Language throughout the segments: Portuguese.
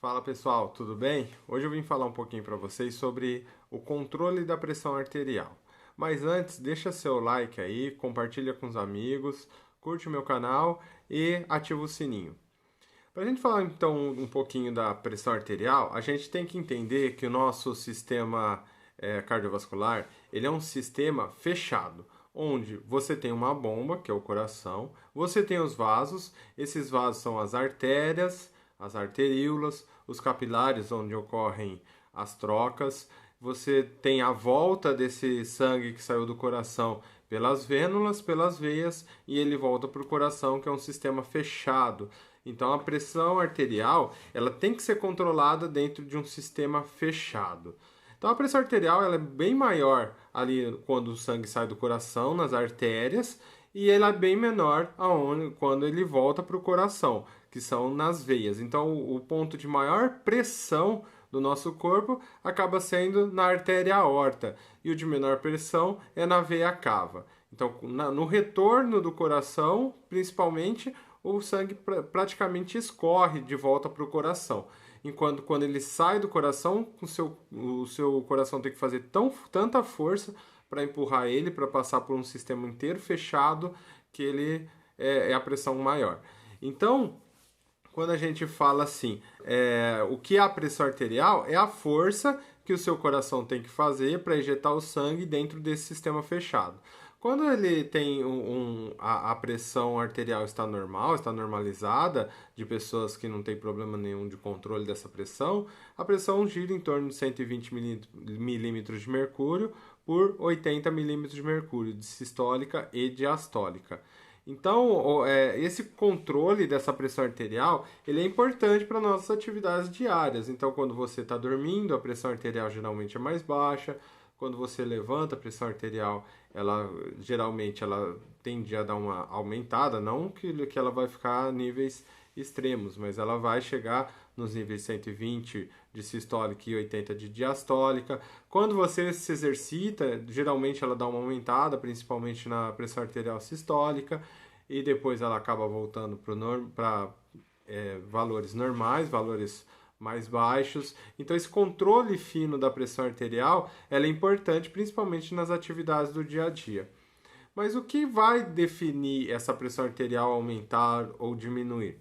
Fala pessoal, tudo bem? Hoje eu vim falar um pouquinho para vocês sobre o controle da pressão arterial. Mas antes, deixa seu like aí, compartilha com os amigos, curte o meu canal e ativa o sininho. Para a gente falar então um pouquinho da pressão arterial, a gente tem que entender que o nosso sistema cardiovascular ele é um sistema fechado, onde você tem uma bomba, que é o coração, você tem os vasos, esses vasos são as artérias, as arteríolas, os capilares, onde ocorrem as trocas, você tem a volta desse sangue que saiu do coração pelas vênulas, pelas veias e ele volta para o coração, que é um sistema fechado. Então a pressão arterial, ela tem que ser controlada dentro de um sistema fechado. Então a pressão arterial ela é bem maior ali quando o sangue sai do coração, nas artérias, e ela é bem menor quando ele volta para o coração, que são nas veias. Então o ponto de maior pressão do nosso corpo acaba sendo na artéria aorta e o de menor pressão é na veia cava. Então no retorno do coração, principalmente, o sangue praticamente escorre de volta para o coração. Enquanto quando ele sai do coração, o seu coração tem que fazer tanta força para empurrar ele, para passar por um sistema inteiro fechado, que ele é a pressão maior. Então, quando a gente fala assim, o que é a pressão arterial é a força que o seu coração tem que fazer para injetar o sangue dentro desse sistema fechado. Quando ele tem a pressão arterial está normal, está normalizada, de pessoas que não têm problema nenhum de controle dessa pressão, a pressão gira em torno de 120 milímetros de mercúrio por 80 milímetros de mercúrio, de sistólica e diastólica. Então, esse controle dessa pressão arterial, ele é importante para nossas atividades diárias. Então, quando você está dormindo, a pressão arterial geralmente é mais baixa. Quando você levanta, a pressão arterial, ela geralmente ela tende a dar uma aumentada, não que ela vai ficar a níveis extremos, mas ela vai chegar nos níveis 120 de sistólica e 80 de diastólica. Quando você se exercita, geralmente ela dá uma aumentada, principalmente na pressão arterial sistólica, e depois ela acaba voltando para valores normais, valores mais baixos. Então esse controle fino da pressão arterial ela é importante principalmente nas atividades do dia a dia. Mas o que vai definir essa pressão arterial aumentar ou diminuir?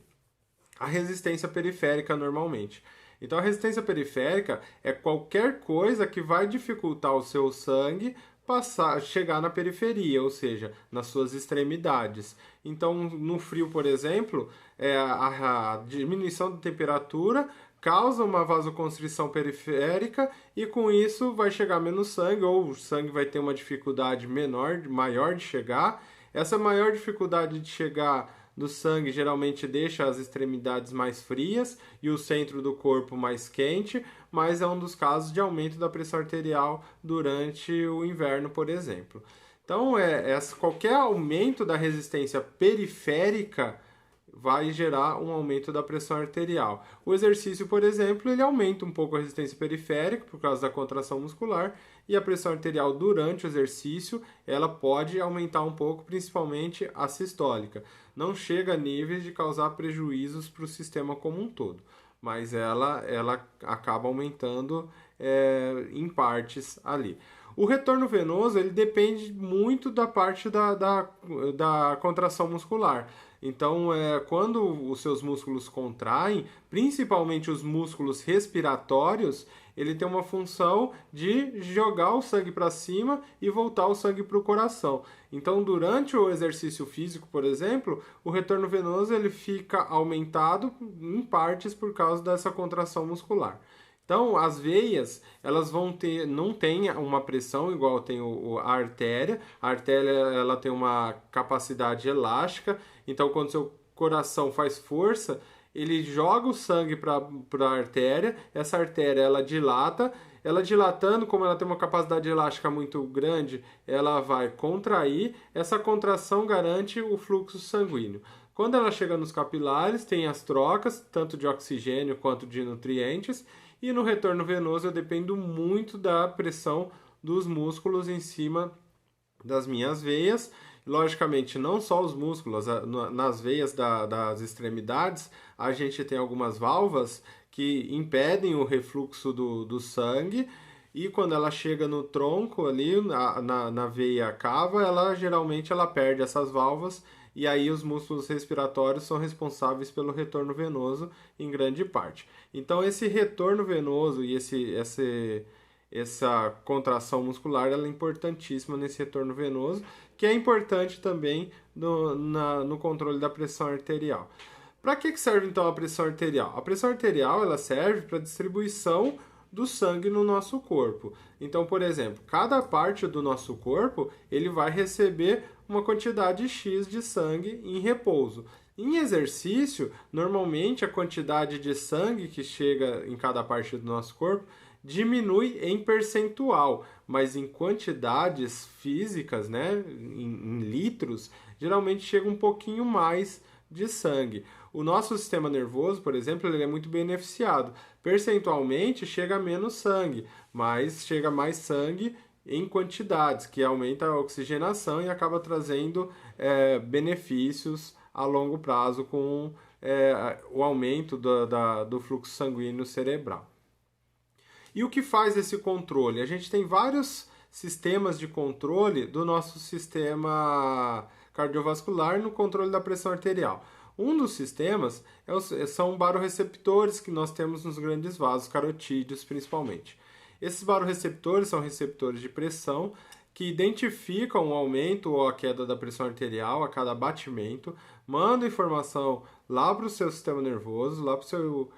A resistência periférica normalmente. Então a resistência periférica é qualquer coisa que vai dificultar o seu sangue chegar na periferia, ou seja, nas suas extremidades. Então, no frio, por exemplo, a diminuição da temperatura causa uma vasoconstrição periférica e com isso vai chegar menos sangue ou o sangue vai ter uma dificuldade maior de chegar. Essa maior dificuldade de chegar do sangue geralmente deixa as extremidades mais frias e o centro do corpo mais quente, mas é um dos casos de aumento da pressão arterial durante o inverno, por exemplo. Então, qualquer aumento da resistência periférica vai gerar um aumento da pressão arterial. O exercício, por exemplo, ele aumenta um pouco a resistência periférica por causa da contração muscular e a pressão arterial durante o exercício, ela pode aumentar um pouco, principalmente a sistólica. Não chega a níveis de causar prejuízos para o sistema como um todo, mas ela acaba aumentando em partes ali. O retorno venoso ele depende muito da parte da contração muscular. Então, quando os seus músculos contraem, principalmente os músculos respiratórios, ele tem uma função de jogar o sangue para cima e voltar o sangue para o coração. Então, durante o exercício físico, por exemplo, o retorno venoso ele fica aumentado em partes por causa dessa contração muscular. Então, as veias, elas vão ter, não tem uma pressão igual tem a artéria. A artéria, ela tem uma capacidade elástica. Então, quando seu coração faz força, ele joga o sangue para a artéria. Essa artéria, ela dilata. Ela dilatando, como ela tem uma capacidade elástica muito grande, ela vai contrair. Essa contração garante o fluxo sanguíneo. Quando ela chega nos capilares, tem as trocas, tanto de oxigênio quanto de nutrientes. E no retorno venoso eu dependo muito da pressão dos músculos em cima das minhas veias. logicamente, não só os músculos, nas veias das extremidades, a gente tem algumas válvulas que impedem o refluxo do sangue, e quando ela chega no tronco ali, na veia cava, ela perde essas válvulas, e aí os músculos respiratórios são responsáveis pelo retorno venoso em grande parte. Então esse retorno venoso e essa contração muscular ela é importantíssima nesse retorno venoso, que é importante também no controle da pressão arterial. Para que serve então a pressão arterial? A pressão arterial ela serve para a distribuição do sangue no nosso corpo. Então, por exemplo, cada parte do nosso corpo ele vai receber uma quantidade X de sangue em repouso. Em exercício, normalmente a quantidade de sangue que chega em cada parte do nosso corpo diminui em percentual, mas em quantidades físicas, né, em litros, geralmente chega um pouquinho mais de sangue. O nosso sistema nervoso, por exemplo, ele é muito beneficiado. Percentualmente chega menos sangue, mas chega mais sangue em quantidades, que aumenta a oxigenação e acaba trazendo benefícios a longo prazo com o aumento do fluxo sanguíneo cerebral. E o que faz esse controle? A gente tem vários sistemas de controle do nosso sistema cardiovascular no controle da pressão arterial. Um dos sistemas são barorreceptores que nós temos nos grandes vasos carotídeos, principalmente. Esses barorreceptores são receptores de pressão que identificam o aumento ou a queda da pressão arterial a cada batimento, mandam informação lá para o seu sistema nervoso, lá para o seu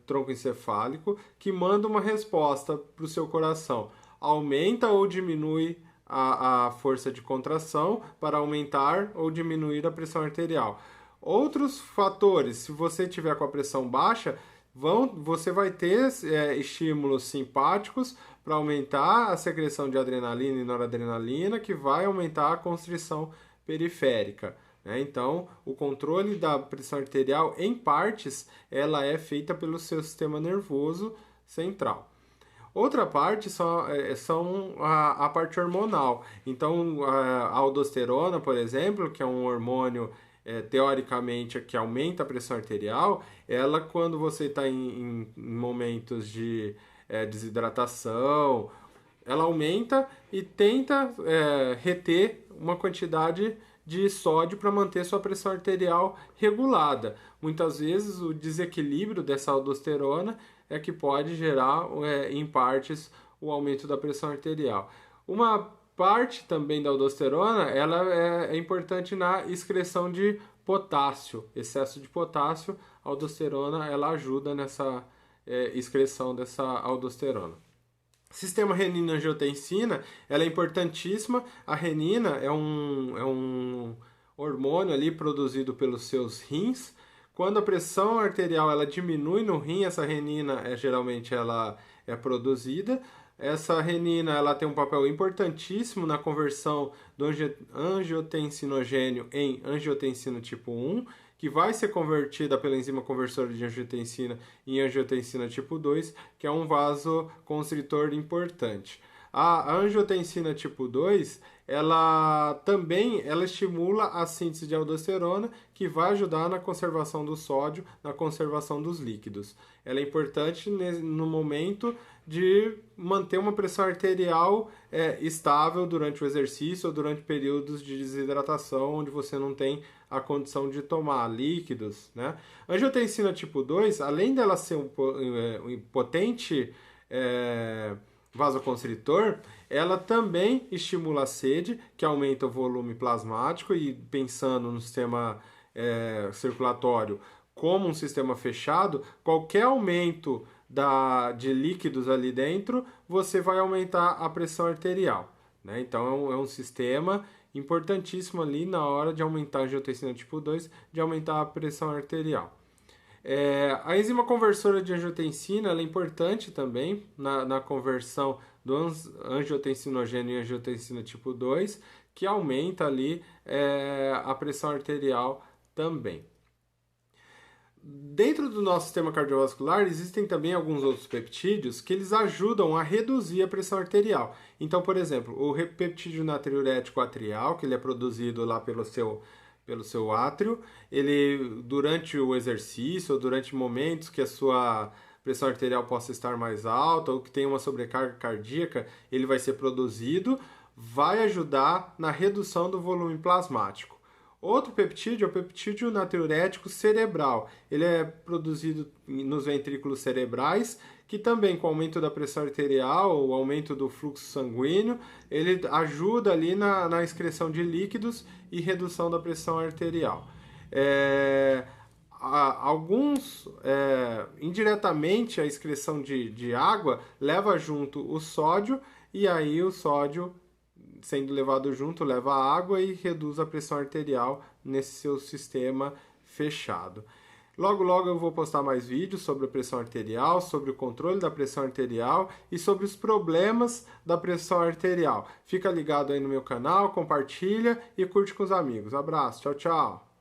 tronco encefálico, que manda uma resposta para o seu coração. Aumenta ou diminui a força de contração para aumentar ou diminuir a pressão arterial. Outros fatores, se você tiver com a pressão baixa, você vai ter estímulos simpáticos para aumentar a secreção de adrenalina e noradrenalina, que vai aumentar a constrição periférica. Então, o controle da pressão arterial, em partes, ela é feita pelo seu sistema nervoso central. Outra parte são a parte hormonal. Então, a aldosterona, por exemplo, que é um hormônio teoricamente que aumenta a pressão arterial, ela quando você está em momentos de desidratação, ela aumenta e tenta reter uma quantidade de sódio para manter sua pressão arterial regulada. Muitas vezes o desequilíbrio dessa aldosterona é que pode gerar, em partes, o aumento da pressão arterial. Uma parte também da aldosterona ela é importante na excreção de potássio. Excesso de potássio, a aldosterona ela ajuda nessa excreção dessa aldosterona. Sistema renina-angiotensina, ela é importantíssima. A renina é um hormônio ali produzido pelos seus rins. Quando a pressão arterial ela diminui no rim, essa renina geralmente ela é produzida. Essa renina ela tem um papel importantíssimo na conversão do angiotensinogênio em angiotensina tipo 1, que vai ser convertida pela enzima conversora de angiotensina em angiotensina tipo 2, que é um vasoconstritor importante. A angiotensina tipo 2, ela estimula a síntese de aldosterona, que vai ajudar na conservação do sódio, na conservação dos líquidos. Ela é importante no momento de manter uma pressão arterial estável durante o exercício ou durante períodos de desidratação, onde você não tem a condição de tomar líquidos, né? A angiotensina tipo 2, além dela ser um potente vasoconstritor, ela também estimula a sede, que aumenta o volume plasmático, e pensando no sistema circulatório como um sistema fechado, qualquer aumento de líquidos ali dentro, você vai aumentar a pressão arterial, né? Então é um sistema importantíssimo ali na hora de aumentar a angiotensina tipo 2, de aumentar a pressão arterial. A enzima conversora de angiotensina ela é importante também na conversão do angiotensinogênio em angiotensina tipo 2, que aumenta ali a pressão arterial também. Dentro do nosso sistema cardiovascular existem também alguns outros peptídeos que eles ajudam a reduzir a pressão arterial. Então, por exemplo, o peptídeo natriurético atrial, que ele é produzido lá pelo seu átrio, ele durante o exercício ou durante momentos que a sua pressão arterial possa estar mais alta ou que tenha uma sobrecarga cardíaca, ele vai ser produzido, vai ajudar na redução do volume plasmático. Outro peptídeo é o peptídeo natriurético cerebral. Ele é produzido nos ventrículos cerebrais, que também com o aumento da pressão arterial, o aumento do fluxo sanguíneo, ele ajuda ali na excreção de líquidos e redução da pressão arterial. Indiretamente, a excreção de água leva junto o sódio, e aí o sódio sendo levado junto, leva a água e reduz a pressão arterial nesse seu sistema fechado. Logo, logo eu vou postar mais vídeos sobre a pressão arterial, sobre o controle da pressão arterial e sobre os problemas da pressão arterial. Fica ligado aí no meu canal, compartilha e curte com os amigos. Abraço, tchau, tchau!